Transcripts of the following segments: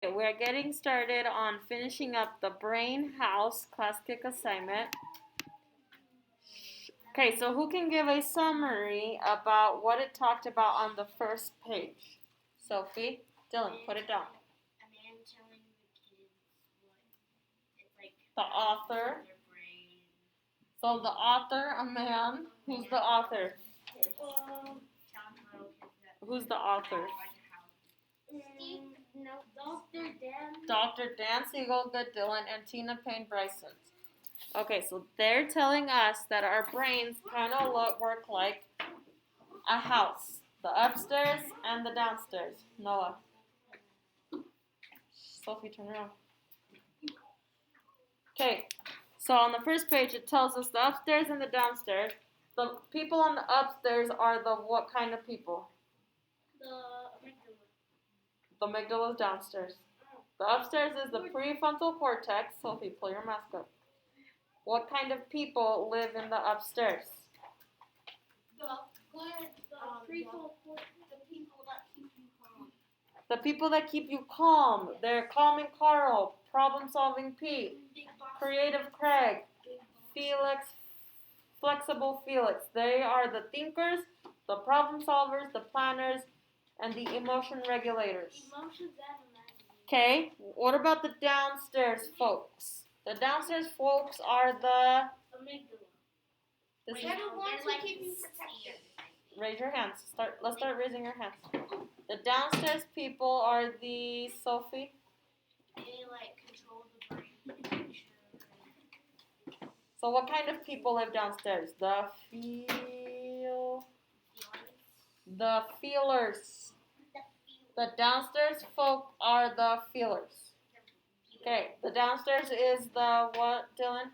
We're getting started on finishing up the Brain House Class Kick assignment. Okay, so who can give a summary about what it talked about on the first page? Sophie? Dylan, put it down. A man telling the kids what it's like. The author. Their brain. So the author, a man. Who's the author? Who's the author? No, Dr. Dan. Dr. Dan Siegel, good Dylan, and Tina Payne Bryson. Okay, so they're telling us that our brains kind of work like a house. The upstairs and the downstairs. Noah. Sophie, turn around. Okay, so on the first page it tells us the upstairs and the downstairs. The people on the upstairs are the what kind of people? The amygdala. The amygdala is downstairs. The upstairs is the prefrontal cortex. Sophie, pull your mask up. What kind of people live in the upstairs? The people that keep you calm. They're calming Carl, problem-solving Pete, creative Craig, Felix, flexible Felix. They are the thinkers, the problem solvers, the planners, and the emotion regulators. Okay, what about the downstairs folks? The downstairs folks are the amygdala. Raise your hands. Let's start raising your hands. The downstairs people are the Sophie. They control the brain. So what kind of people live downstairs? The feelers. The downstairs folk are the feelers. Okay, the downstairs is the what, Dylan?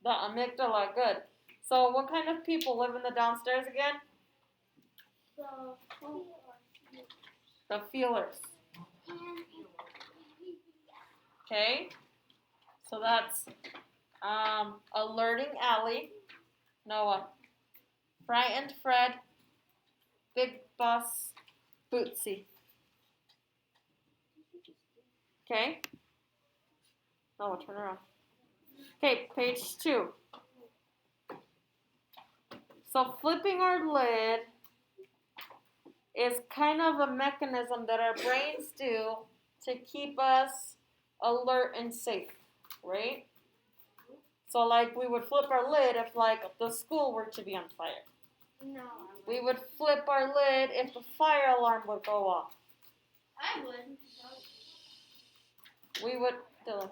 The amygdala, good. So what kind of people live in the downstairs again? The feelers. Okay, so that's alerting Allie, Noah, frightened Fred, big boss Bootsy. Okay, Noah, turn around. Okay, page 2. So flipping our lid is kind of a mechanism that our brains do to keep us alert and safe, right? So we would flip our lid if the school were to be on fire. No. We would flip our lid if the fire alarm would go off. I would. We would, Dylan.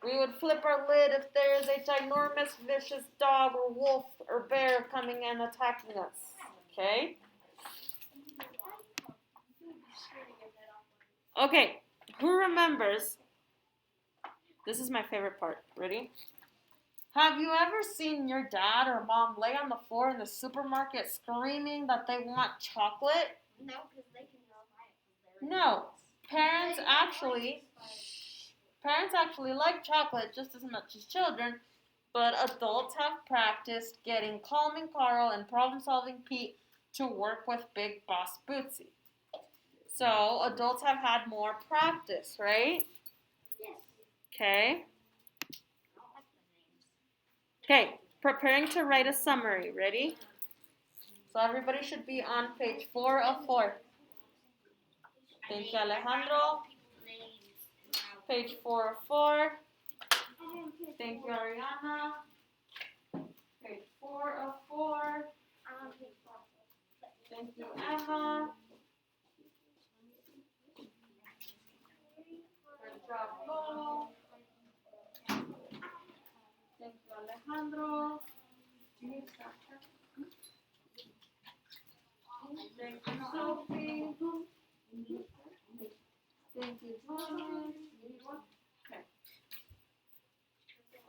We would flip our lid if there is a ginormous, vicious dog or wolf or bear coming and attacking us. Okay? Okay, who remembers? This is my favorite part. Ready? Have you ever seen your dad or mom lay on the floor in the supermarket screaming that they want chocolate? No, because they can go buy it. No. Parents actually like chocolate just as much as children, but adults have practiced getting calming Carl and problem-solving Pete to work with Big Boss Bootsy. So adults have had more practice, right? Yes. Okay. Okay, preparing to write a summary. Ready? So everybody should be on page 4 of 4. Thank you, Alejandro. Page 4 of 4. Thank you, Ariana. Page 4 of 4. Thank you, Emma. Good job, Lolo. Thank you, Alejandro. Thank you, Sophie. Thank you, John.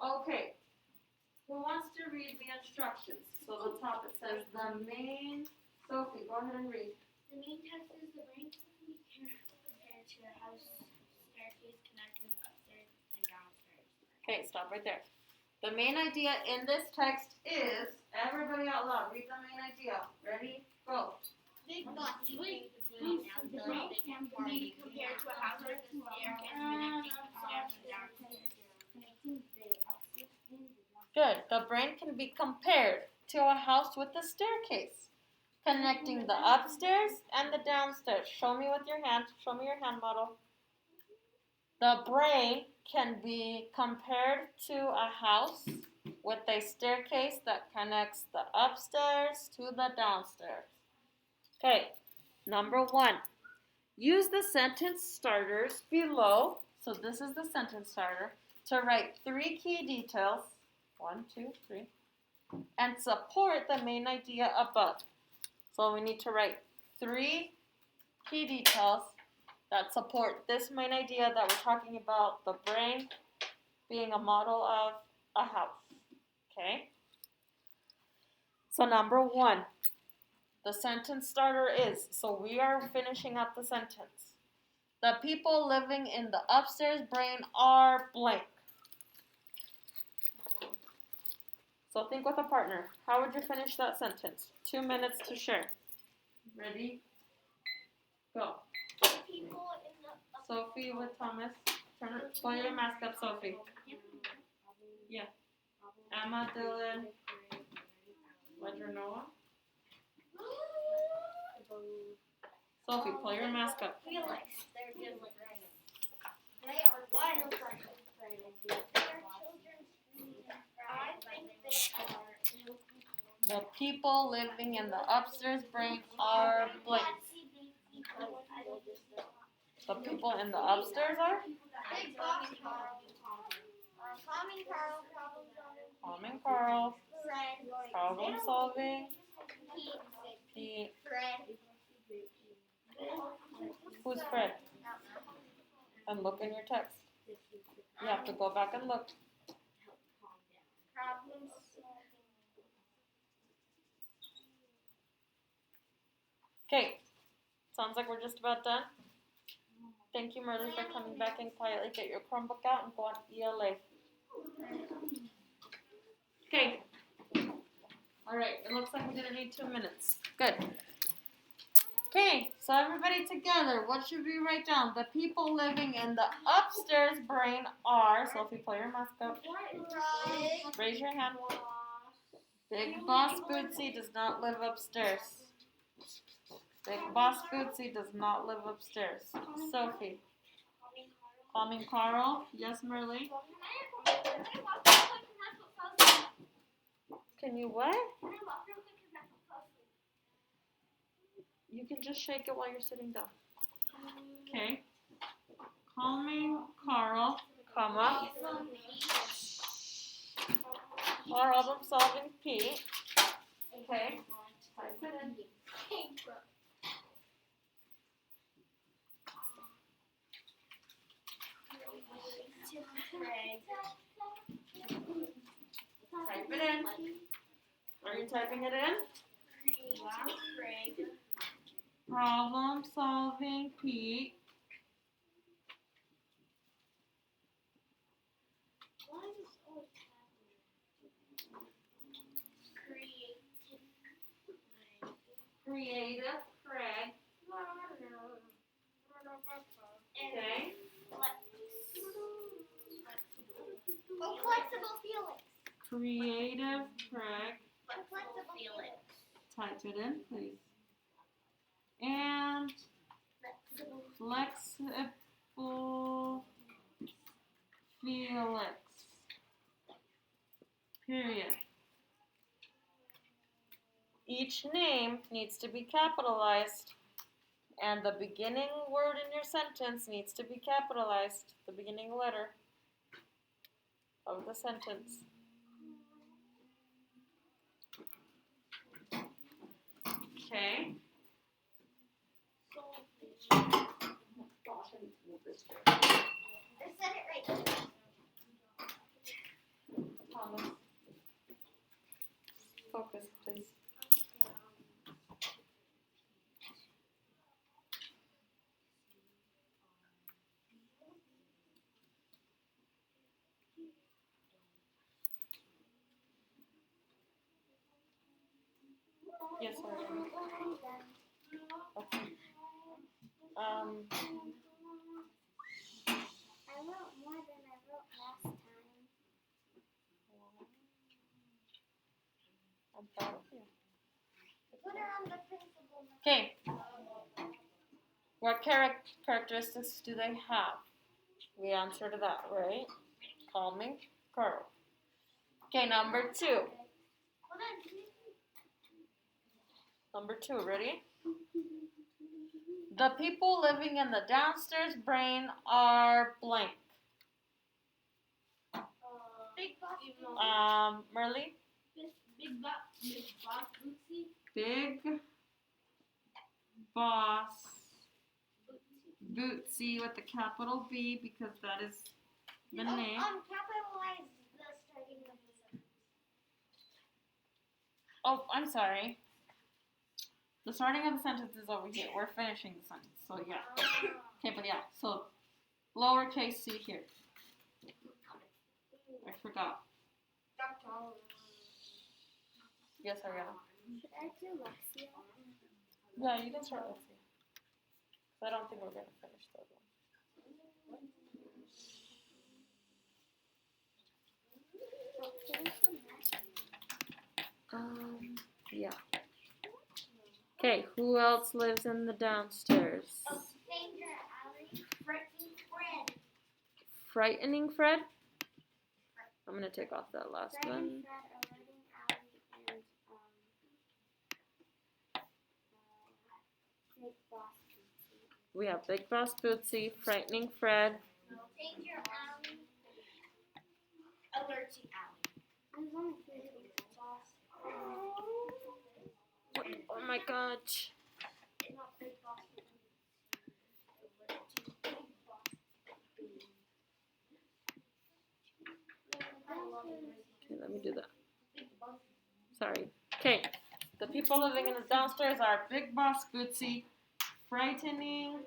Okay. Who wants to read the instructions? So the top it says the main. Sophie, go ahead and read. The main text is the brain can be compared to a house staircase connecting upstairs and downstairs. Okay, stop right there. The main idea in this text is, everybody out loud, read the main idea. Ready? Go. Big The brain can be compared to a house with a staircase connecting upstairs and downstairs. Good. The brain can be compared to a house with a staircase connecting the upstairs and the downstairs. Show me with your hand. Show me your hand model. The brain can be compared to a house with a staircase that connects the upstairs to the downstairs. Okay, number 1. Use the sentence starters below. So this is the sentence starter to write 3 key details. 1, 2, 3. And support the main idea above. So we need to write 3 key details that support this main idea that we're talking about, the brain being a model of a house. Okay? So number 1, the sentence starter is, so we are finishing up the sentence. The people living in the upstairs brain are blank. So think with a partner. How would you finish that sentence? 2 minutes to share. Ready? Go. People in the Sophie with Thomas. Pull your mask up, Sophie. Yeah. Emma, Dylan, Ledger, Noah. Sophie, pull your mask up. Felix. They're just like they are wild. They are children's dreams. I think they are. The people living in the upstairs brain are blank. The people in the upstairs are? Big boss Carl. Tom and Carl. Friend. Problem solving. Pete. Fred. Who's Fred? And look in your text. You have to go back and look. Problem Okay. Sounds like we're just about done. Thank you, Merle, for coming back in quietly. Get your Chromebook out and go on ELA. Okay. All right. It looks like we're going to need 2 minutes. Good. Okay. So everybody together, what should we write down? The people living in the upstairs brain are, so if you pull your mask up, raise your hand. Big Boss Bootsy does not live upstairs. Big Boss Bootsy does not live upstairs. Sophie. Calming Carl. Yes, Merle. Can you what? You can just shake it while you're sitting down. Okay. Calming Carl, comma. Problem solving Pete. Okay. Type it in. Type it in. Are you typing it in? Problem solving Pete. Creative Craig. Okay. Flexible Felix. Creative Craig. Flexible Felix. Type it in, please. And flexible Felix. Period. Each name needs to be capitalized, and the beginning word in your sentence needs to be capitalized, the beginning letter of the sentence. Okay. I said it right. Thomas. Focus, please. Yes, sir. wrote more than I wrote last time. I'm proud of you. Put her on the principal. Okay. What characteristics do they have? We answered that, right? Calming, curl. Okay, number 2. Number 2, ready? The people living in the downstairs brain are blank. Big boss. Merly? Big boss Bootsy. Big boss Bootsy with the capital B because that is the name. Capitalize the starting of the sentence. Oh, I'm sorry. The starting of the sentence is over here. We're finishing the sentence, so yeah. Okay, but yeah, so lowercase c here. I forgot. Yes, Ariana. Should I do Lexia? Yeah, you can start with C. I don't think we're going to finish that one. Yeah. Okay, who else lives in the downstairs? Danger Alley. Frightening Fred. Frightening Fred? I'm going to take off that last one. Fred, Alerting Alley, and Big Boss Bootsy. We have Big Boss Bootsy, Frightening Fred. Danger Alley. Alerting Alley. There's only 3 Big Boss. Oh my god. Not Big Boss. Okay, let me do that. Sorry. Okay, the people living in the downstairs are Big Boss Bootsy, Frightening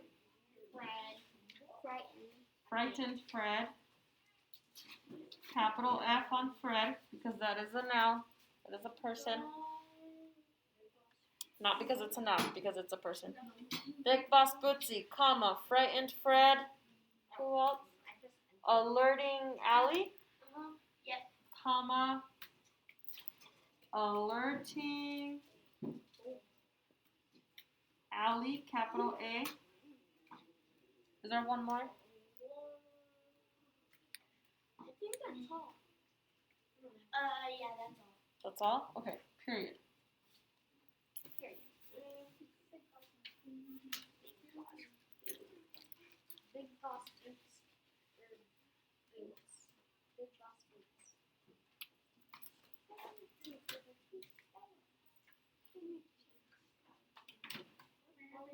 Frightened Fred, capital F on Fred, because that is a noun, that is a person. Not because it's a noun, because it's a person. Big Boss Bootsy, comma, Frightened Fred, who else? Alerting Alley, comma, Alerting Alley, capital A. Is there one more? I think that's all. Yeah, that's all. That's all? Okay, period. Big Boss Boots. Big Boss Boots.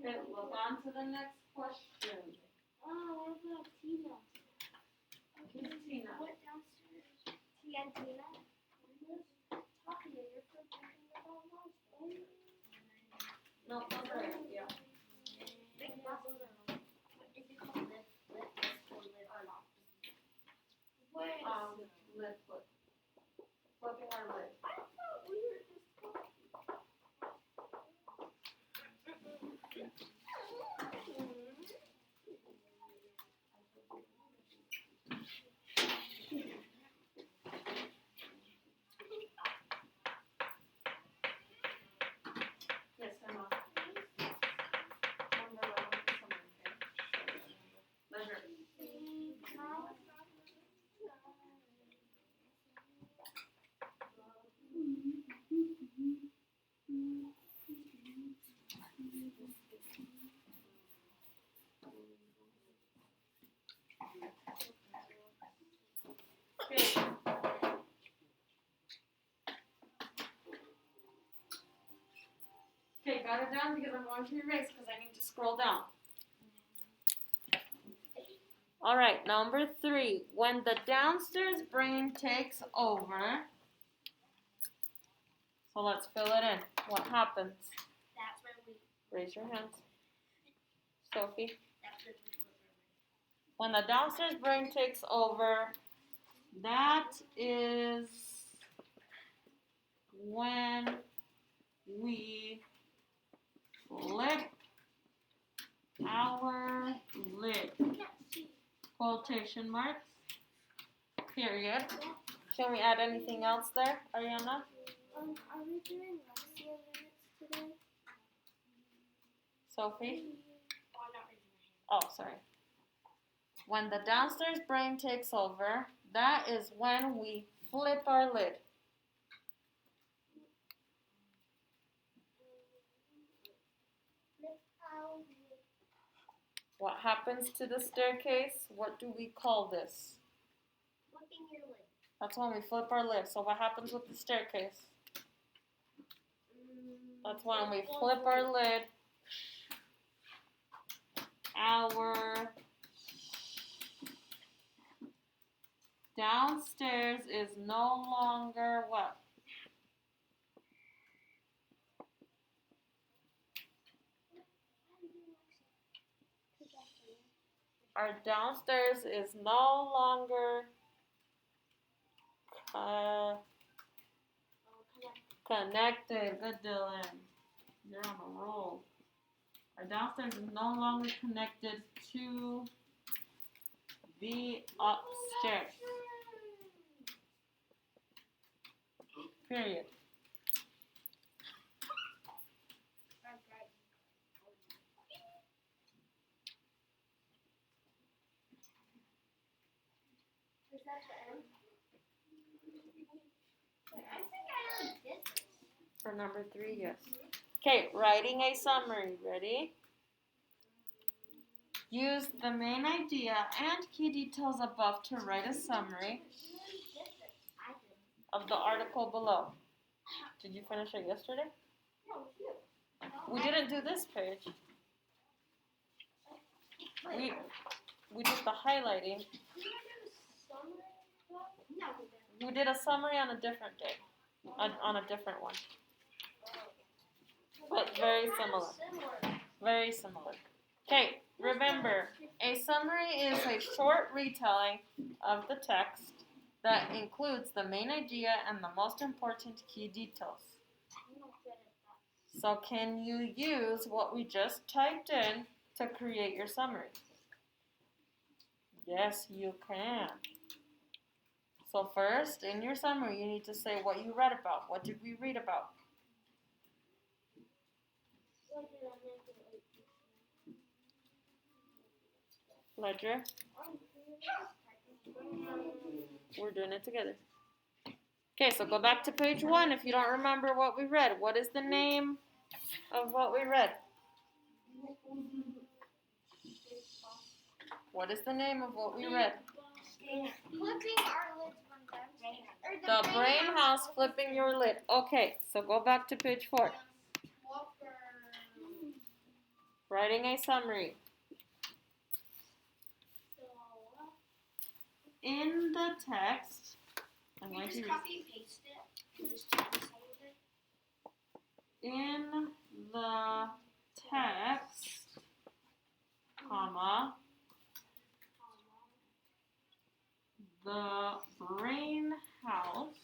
Okay, we'll go on to the next question. Oh, what about Tina? Who's Tina? What downstairs? Tia and Tina? Talking to your friend about Mars. No, those are, yeah. Big Boss. Is it called lip or not? Lid flip. Flipping our lid. I thought we were just talking. Yes, Emma. Leisure. Okay. Okay, got it down because I'm going to erase because I need to scroll down. All right, number 3. When the downstairs brain takes over, so let's fill it in. What happens? That's where we. Raise your hands. Sophie. That's where we. When the downstairs brain takes over, that is when we flip our quotation marks, period. Can we add anything else there, Ariana? Are we doing Lexia minutes today? Sophie? Oh, sorry. When the downstairs brain takes over, that is when we flip our lid. What happens to the staircase? What do we call this? Flipping your lid. That's when we flip our lid. So what happens with the staircase? That's when we flip our lid. Our downstairs is no longer what? Our downstairs is no longer connected. Good, Dylan. You're on a roll. Our downstairs is no longer connected to the upstairs. Period. Is that the end? I think I already did this. For number 3, yes. Okay, writing a summary. Ready? Use the main idea and key details above to write a summary of the article below. Did you finish it yesterday? No, you. We didn't do this page. We did the highlighting. We did a summary on a different day, on a different one. But very similar. Very similar. Okay, remember, a summary is a short retelling of the text that includes the main idea and the most important key details. So can you use what we just typed in to create your summary? Yes, you can. So first, in your summary, you need to say what you read about. What did we read about? Ledger? We're doing it together. Okay, so go back to page 1 if you don't remember what we read. What is the name of what we read? What is the name of what we read? Flipping our lids from downstairs. The brain house flipping your lid. Okay, so go back to page 4. Writing a summary. In the text, I'm going to read. Copy and paste it. Just tell us all of it. In the text, comma, the brain house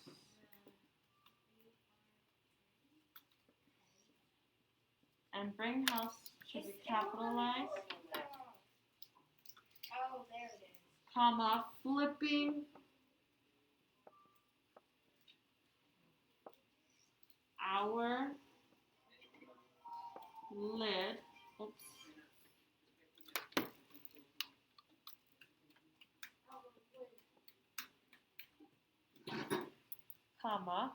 and brain house should be capitalized, Oh, there it is. comma, flipping our lid, oops, comma,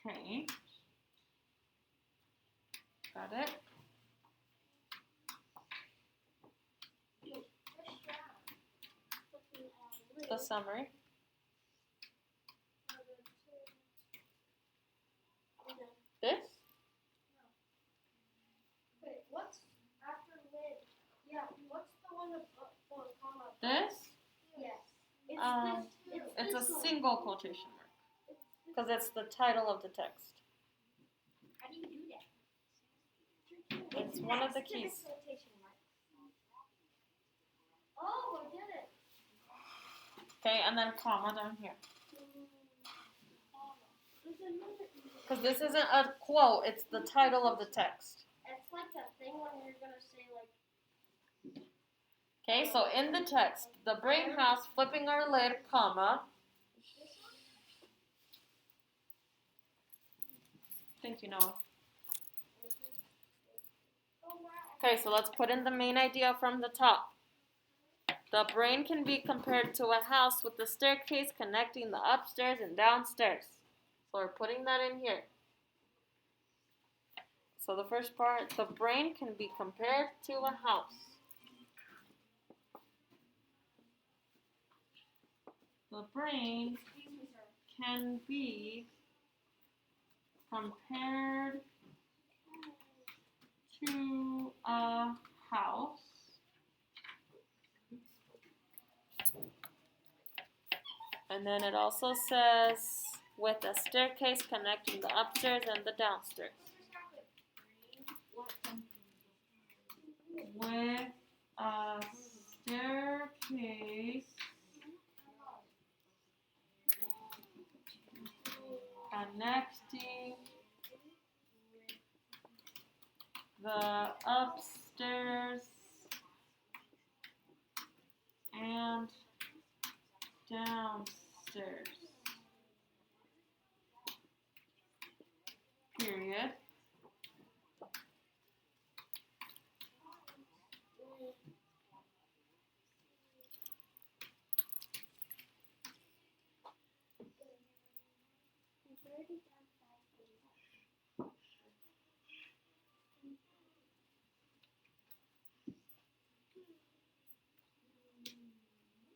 okay, got it? The summary. This? Wait, what's after lid? Yeah, what's the one above comma? This? Yes. It's a this one. single quotation mark because it's the title of the text. How do you It's one of the keys. Oh, I did it. Okay, and then comma down here. Because this isn't a quote, it's the title of the text. It's like a thing when you're gonna say like. Okay, so in the text, the brain house, flipping our lid, comma. Thank you, Noah. Okay, so let's put in the main idea from the top. The brain can be compared to a house with a staircase connecting the upstairs and downstairs. So we're putting that in here. So the first part, the brain can be compared to a house. The brain can be compared to a house. And then it also says with a staircase connecting the upstairs and the downstairs. With a staircase connecting the upstairs and downstairs. Period.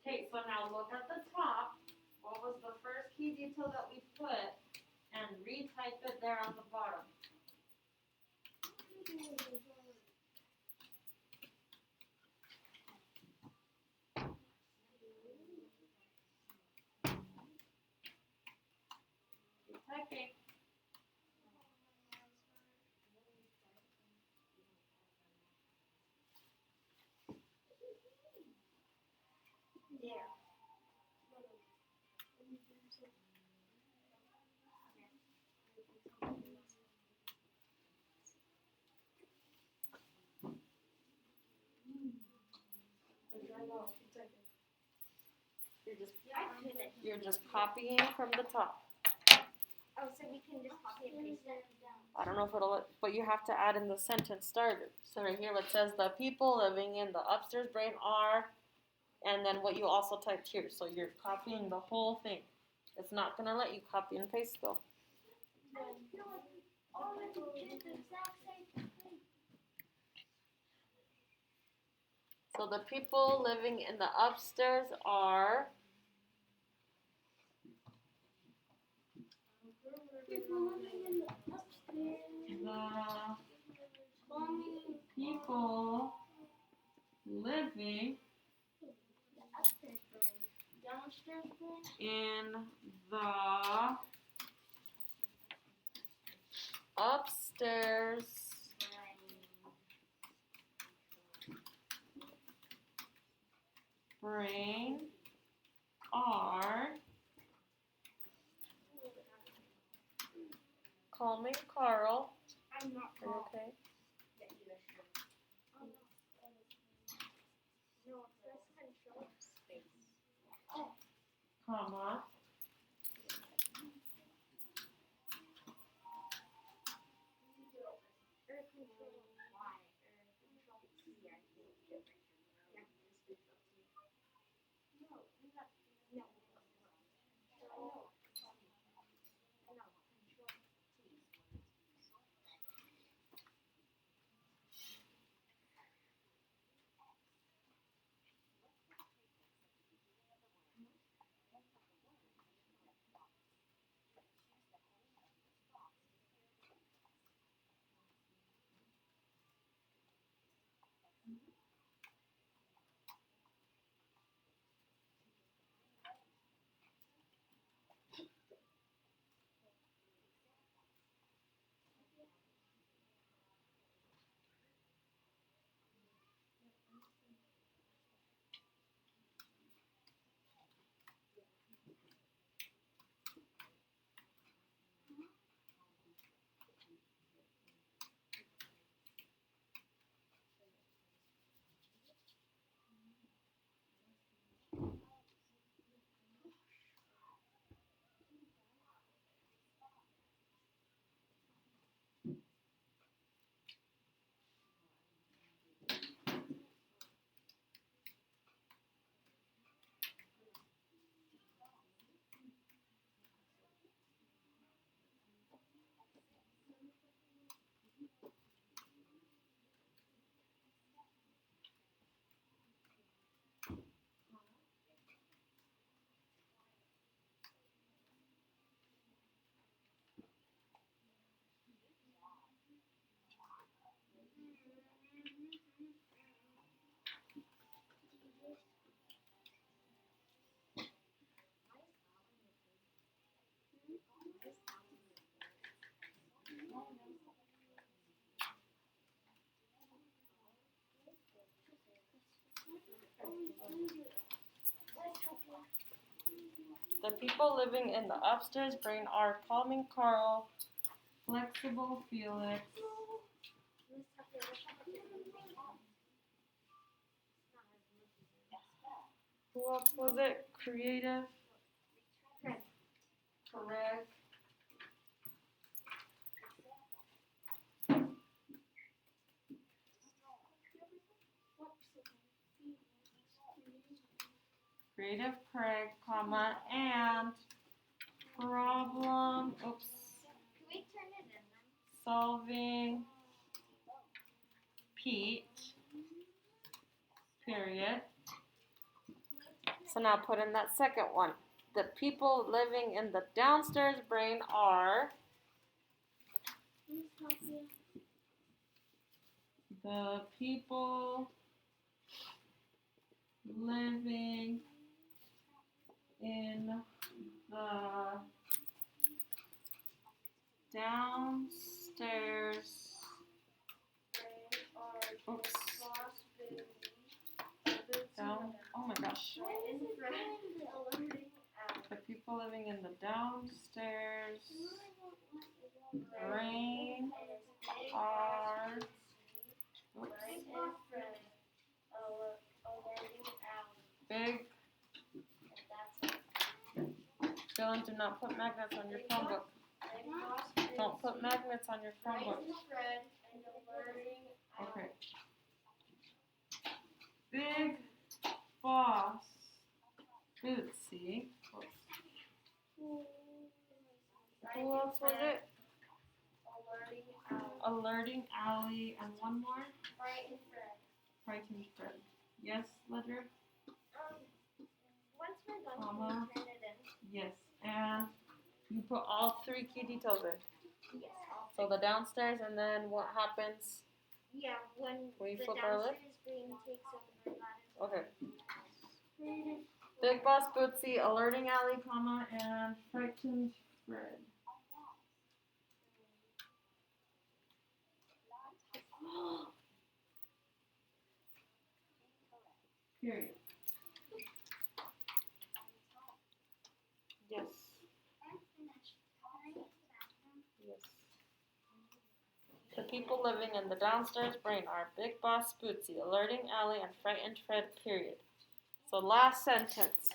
Okay, so now look at the top. What was the first key detail that we put? And retype it there on the bottom. Keep typing. Yeah. You're just copying from the top. Oh, so we can just copy and paste it. I don't know if it'll, but you have to add in the sentence starter. So right here, it says the people living in the upstairs brain are, and then what you also typed here. So you're copying the whole thing. It's not gonna let you copy and paste though. So the people living in the upstairs are. People living in the upstairs. The people living Upstairs room. Downstairs room. in the upstairs brain are calming Carl. I'm not Are you okay? No, it says control space. Comma. Or control Y. Or control T, I think. Yeah. No, we got no. No. Control T. The people living in the upstairs brain are calming Carl, flexible Felix, who else was it? Creative, Craig, Creative Craig, comma, and problem, Can we turn it in then? solving Pete, period. So now put in that second one. The people living in the downstairs brain are the people living in the downstairs. Oops. Down. Oh my gosh. The people living in the downstairs brain are. Oops. Big. Dylan, do not put magnets on your Chromebook. Don't put magnets on your Chromebook. Okay. Big boss Bootsy. Who else was it? Alerting Allie and one more? Frightened Fred. Yes, Ledger? Once we're done, Comma. can we turn it in? Yes. And you put all three key details in. Yes. So the downstairs and then what happens? Yeah, when We the flip our lid? downstairs brain takes over, that Okay. is. Big Boss Bootsy, Alerting Allie, comma, and Frightened Fred. Period. Yes. Yes. The people living in the downstairs brain are Big Boss Bootsy, Alerting Allie, and Frightened Fred, period. So last sentence.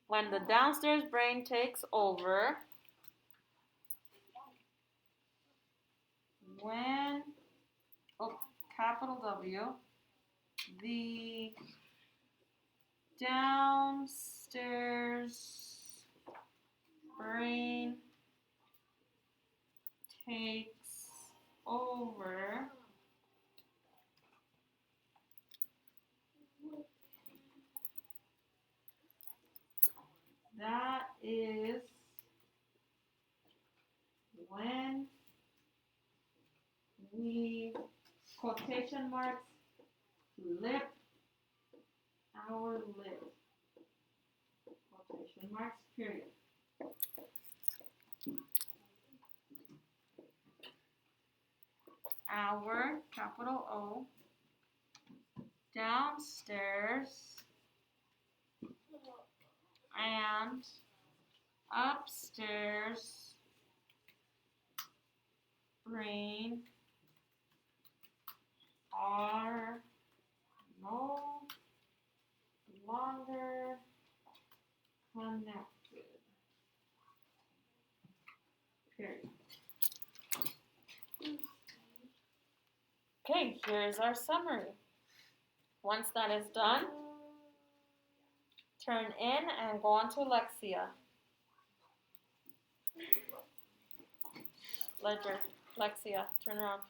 When the downstairs brain takes over, when, capital W, the downstairs brain takes over, that is when we, quotation marks, flip our lid. Quotation marks, period. Our, capital O, downstairs and upstairs brain are no longer connected. Period. Okay, here's our summary. Once that is done, turn in and go on to Lexia. Ledger, Lexia, turn around.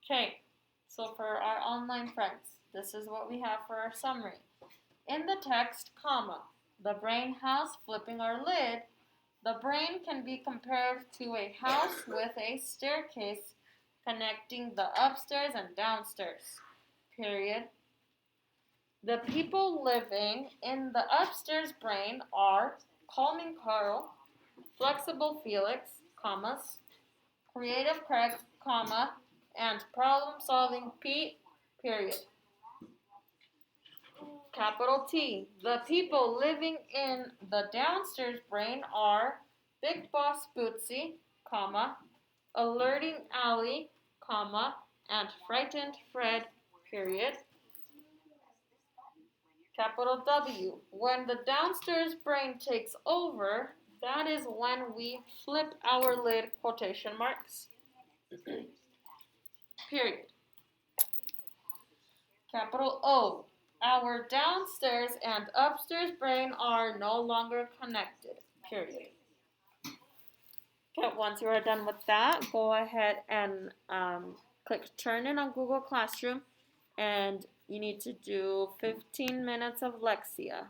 Okay, so for our online friends, this is what we have for our summary. In the text, comma, the brain house flipping our lid, the brain can be compared to a house with a staircase connecting the upstairs and downstairs. period. The people living in the upstairs brain are calming Carl, flexible Felix, commas, creative Craig, comma, and problem-solving Pete, period. Capital T. The people living in the downstairs brain are Big Boss Bootsy, comma, alerting Allie, comma, and frightened Fred, period. Capital W. When the downstairs brain takes over, that is when we flip our lid, quotation marks. Period. Capital O. Our downstairs and upstairs brain are no longer connected. Period. Okay, once you are done with that, go ahead and click Turn In on Google Classroom, and you need to do 15 minutes of Lexia.